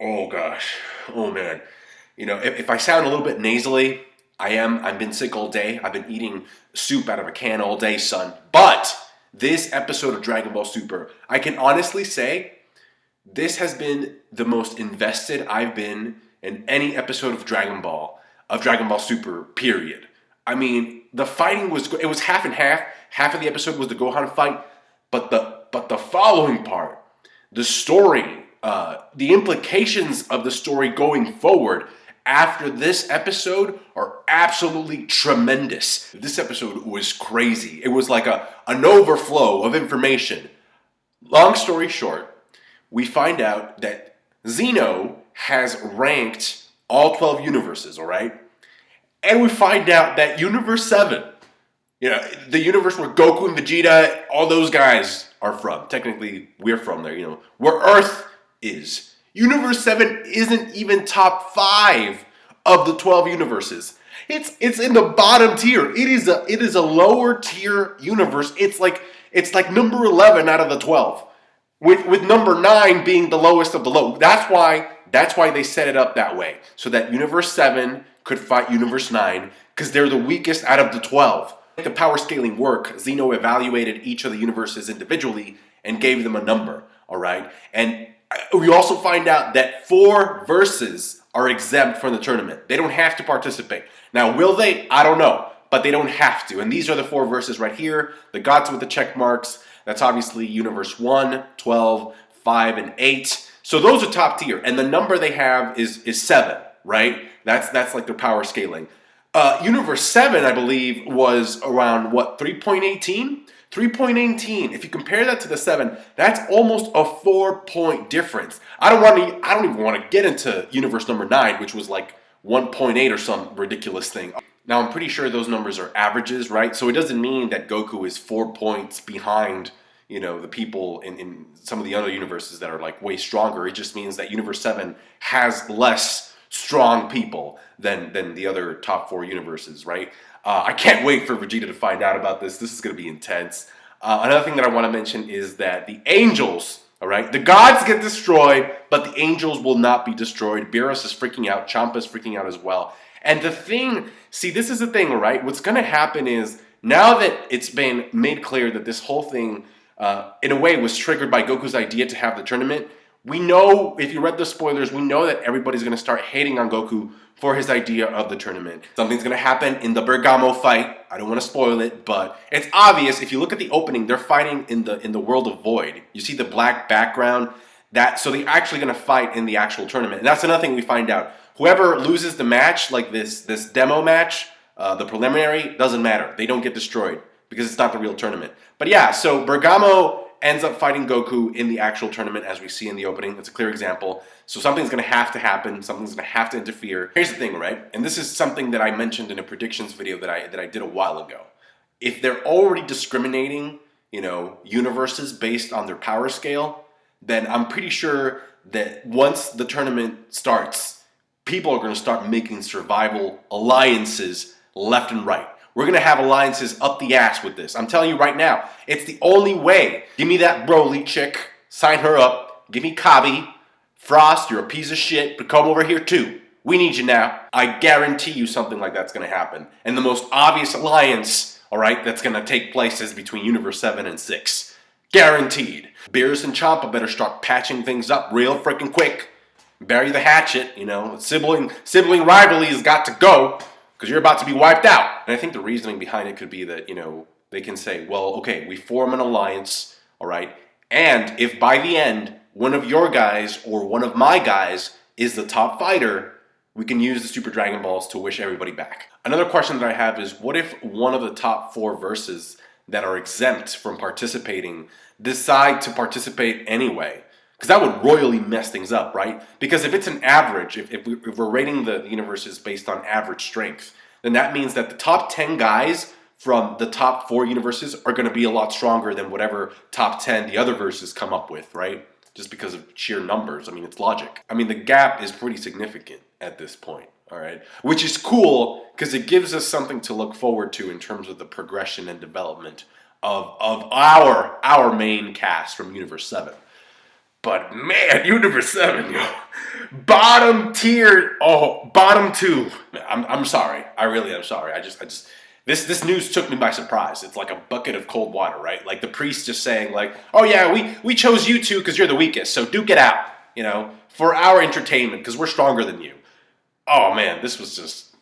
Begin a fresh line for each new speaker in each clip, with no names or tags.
Oh gosh. Oh man. If I sound a little bit nasally, I am. I've been sick all day. I've been eating soup out of a can all day, son. But this episode of Dragon Ball Super, I can honestly say this has been the most invested I've been in any episode of Dragon Ball Super, period. I mean, the fighting it was half and half. Half of the episode was the Gohan fight, but the following part, the story, the implications of the story going forward after this episode are absolutely tremendous. This episode was crazy. It was like an overflow of information. Long story short, we find out that Zeno has ranked all 12 universes, all right? And we find out that Universe 7, the universe where Goku and Vegeta, all those guys are from. Technically, we're from there, where Earth is. Universe 7 isn't even top 5 of the 12 universes. It's in the bottom tier. It is a lower tier universe. It's like number 11 out of the 12. With number 9 being the lowest of the low. That's why they set it up that way. So that Universe 7 could fight Universe 9, because they're the weakest out of the 12. The power scaling work, Zeno evaluated each of the universes individually and gave them a number, all right? And we also find out that 4 verses are exempt from the tournament. They don't have to participate. Now, will they? I don't know, but they don't have to. And these are the 4 verses right here, the gods with the check marks. That's obviously Universe 1, 12, 5, and 8. So those are top tier. And the number they have is 7, right? That's like their power scaling. Universe 7, I believe, was around, 3.18? 3.18. If you compare that to the 7, that's almost a 4-point difference. I don't even want to get into Universe number 9, which was like 1.8 or some ridiculous thing. Now, I'm pretty sure those numbers are averages, right? So it doesn't mean that Goku is 4 points behind, the people in some of the other universes that are like way stronger. It just means that Universe 7 has less strong people than the other top 4 universes, right? I can't wait for Vegeta to find out about this. This is going to be intense. Another thing that I want to mention is that the angels, all right, the gods get destroyed, but the angels will not be destroyed. Beerus is freaking out. Champa is freaking out as well. And this is the thing, right? What's going to happen is, now that it's been made clear that this whole thing, in a way, was triggered by Goku's idea to have the tournament, we know, if you read the spoilers, we know that everybody's going to start hating on Goku for his idea of the tournament. Something's going to happen in the Bergamo fight. I don't want to spoil it, but it's obvious. If you look at the opening, they're fighting in the world of Void. You see the black background? So they're actually going to fight in the actual tournament. And that's another thing we find out. Whoever loses the match, like this demo match, the preliminary, doesn't matter. They don't get destroyed because it's not the real tournament. But yeah, so Bergamo ends up fighting Goku in the actual tournament, as we see in the opening. It's a clear example. So something's going to have to happen. Something's going to have to interfere. Here's the thing, right? And this is something that I mentioned in a predictions video that I did a while ago. If they're already discriminating, universes based on their power scale, then I'm pretty sure that once the tournament starts, people are going to start making survival alliances left and right. We're going to have alliances up the ass with this. I'm telling you right now, it's the only way. Give me that Broly chick. Sign her up. Give me Kabi. Frost, you're a piece of shit, but come over here too. We need you now. I guarantee you something like that's going to happen. And the most obvious alliance, all right, that's going to take place is between Universe 7 and 6. Guaranteed. Beerus and Champa better start patching things up real freaking quick. Bury the hatchet, Sibling rivalry has got to go, because you're about to be wiped out. And I think the reasoning behind it could be that, they can say, well, okay, we form an alliance, all right? And if by the end, one of your guys or one of my guys is the top fighter, we can use the Super Dragon Balls to wish everybody back. Another question that I have is, what if one of the top 4 verses that are exempt from participating decide to participate anyway? Because that would royally mess things up, right? Because if it's an average, if we're rating the universes based on average strength, then that means that the top 10 guys from the top 4 universes are going to be a lot stronger than whatever top 10 the other verses come up with, right? Just because of sheer numbers. I mean, it's logic. I mean, the gap is pretty significant at this point, all right? Which is cool, because it gives us something to look forward to in terms of the progression and development of our main cast from Universe 7. But man, Universe 7, bottom tier. Oh, bottom two. I'm sorry. I really am sorry. I just this news took me by surprise. It's like a bucket of cold water, right? Like the priest just saying like, oh yeah, we chose you two because you're the weakest, so duke it out, for our entertainment because we're stronger than you. Oh man, this was just.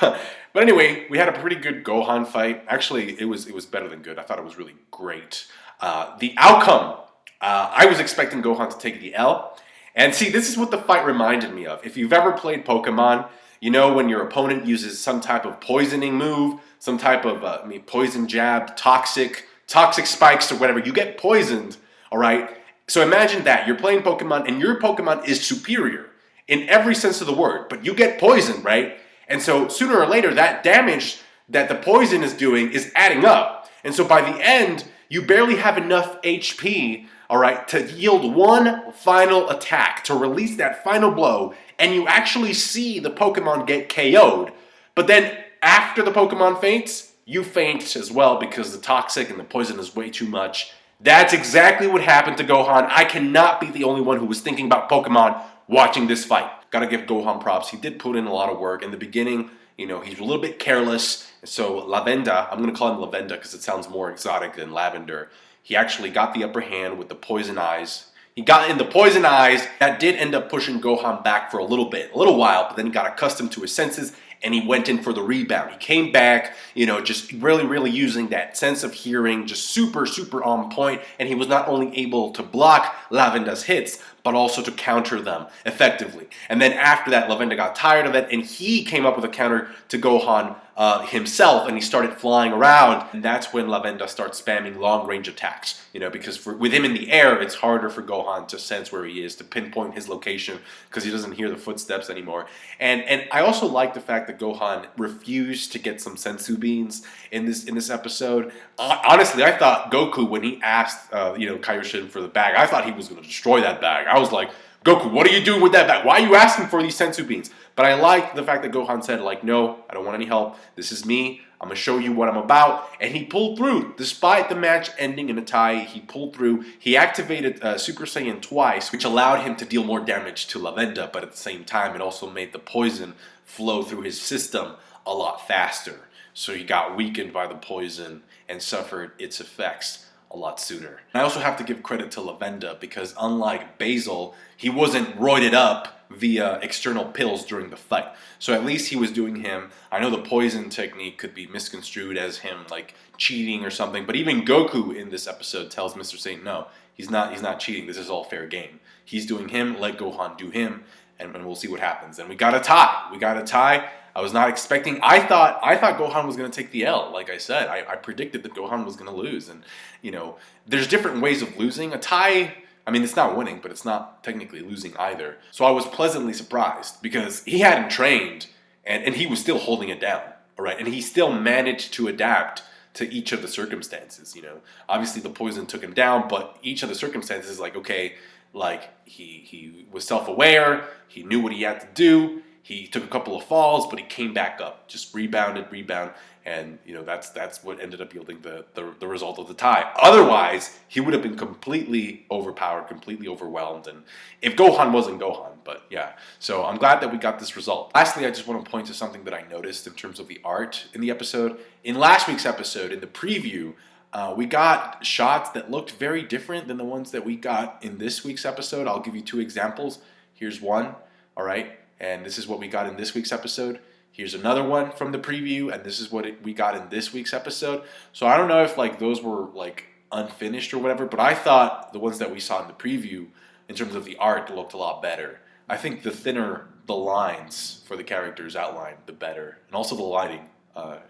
But anyway, we had a pretty good Gohan fight. Actually, it was better than good. I thought it was really great. The outcome, I was expecting Gohan to take the L. And see, this is what the fight reminded me of. If you've ever played Pokemon, when your opponent uses some type of poisoning move, some type of poison jab, toxic spikes or whatever, you get poisoned, all right? So imagine that. You're playing Pokemon and your Pokemon is superior in every sense of the word, but you get poisoned, right? And so sooner or later, that damage that the poison is doing is adding up. And so by the end, you barely have enough HP, all right, to yield one final attack, to release that final blow, and you actually see the Pokemon get KO'd. But then after the Pokemon faints, you faint as well because the toxic and the poison is way too much. That's exactly what happened to Gohan. I cannot be the only one who was thinking about Pokemon watching this fight. Gotta give Gohan props. He did put in a lot of work. In the beginning, he's a little bit careless. So Lavender, I'm going to call him Lavender because it sounds more exotic than Lavender. He actually got the upper hand with the poison eyes. He got in the poison eyes. That did end up pushing Gohan back for a little while, but then he got accustomed to his senses and he went in for the rebound. He came back, just really, really using that sense of hearing, just super, super on point. And he was not only able to block Lavender's hits, but also to counter them effectively. And then after that, Lavender got tired of it, and he came up with a counter to Gohan himself, and he started flying around. And that's when Lavender starts spamming long-range attacks, because with him in the air, it's harder for Gohan to sense where he is, to pinpoint his location, because he doesn't hear the footsteps anymore. And I also like the fact that Gohan refused to get some sensu beans in this episode. Honestly, I thought Goku, when he asked Kaioshin for the bag, I thought he was going to destroy that bag. I was like, Goku, what are you doing with that bag? Why are you asking for these sensu beans? But I like the fact that Gohan said, no, I don't want any help. This is me. I'm going to show you what I'm about. And he pulled through. Despite the match ending in a tie, he pulled through. He activated Super Saiyan twice, which allowed him to deal more damage to Lavender. But at the same time, it also made the poison flow through his system a lot faster. So he got weakened by the poison and suffered its effects a lot sooner. I also have to give credit to Lavender because unlike Basil, he wasn't roided up via external pills during the fight. So at least he was doing him. I know the poison technique could be misconstrued as him cheating or something, but even Goku in this episode tells Mr. Satan, no, he's not cheating. This is all fair game. He's doing him, let Gohan do him, and we'll see what happens. And we got a tie. I was not expecting. I thought Gohan was going to take the L. Like I said, I predicted that Gohan was going to lose. And there's different ways of losing. A tie, it's not winning, but it's not technically losing either. So I was pleasantly surprised because he hadn't trained, and he was still holding it down. All right, and he still managed to adapt to each of the circumstances. Obviously the poison took him down, but each of the circumstances, he was self-aware. He knew what he had to do. He took a couple of falls, but he came back up, just rebound, and that's what ended up yielding the result of the tie. Otherwise, he would have been completely overpowered, completely overwhelmed, and if Gohan wasn't Gohan, but yeah. So I'm glad that we got this result. Lastly, I just want to point to something that I noticed in terms of the art in the episode. In last week's episode, in the preview, we got shots that looked very different than the ones that we got in this week's episode. I'll give you two examples. Here's one, all right? And this is what we got in this week's episode. Here's another one from the preview, and this is what we got in this week's episode. So I don't know if those were unfinished or whatever, but I thought the ones that we saw in the preview, in terms of the art, looked a lot better. I think the thinner the lines for the characters outlined, the better, and also the lighting.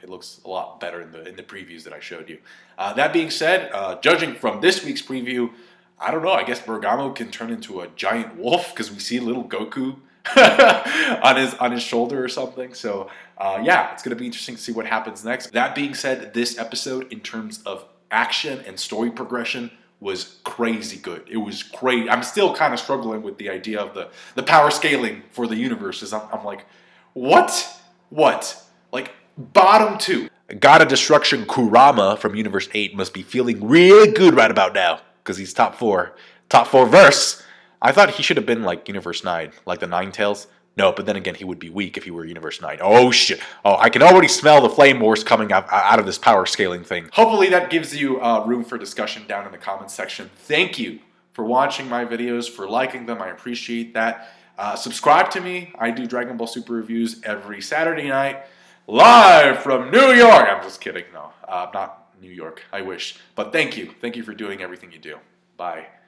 It looks a lot better in the previews that I showed you. That being said, judging from this week's preview, I don't know. I guess Bergamo can turn into a giant wolf because we see little Goku on his shoulder or something. So yeah, it's going to be interesting to see what happens next. That being said, this episode in terms of action and story progression was crazy good. It was great. I'm still kind of struggling with the idea of the power scaling for the universe. I'm like, what? Bottom two. God of Destruction Kurama from Universe 8 must be feeling real good right about now because he's top four verse.
I thought he should have been like Universe 9, like the Nine Tails. No, but then again, he would be weak if he were Universe 9. Oh, shit. Oh, I can already smell the Flame Wars coming out of this power scaling thing. Hopefully that gives you room for discussion down in the comments section. Thank you for watching my videos, for liking them. I appreciate that. Subscribe to me. I do Dragon Ball Super reviews every Saturday night, live from New York. I'm just kidding. No, not New York. I wish. But thank you. Thank you for doing everything you do. Bye.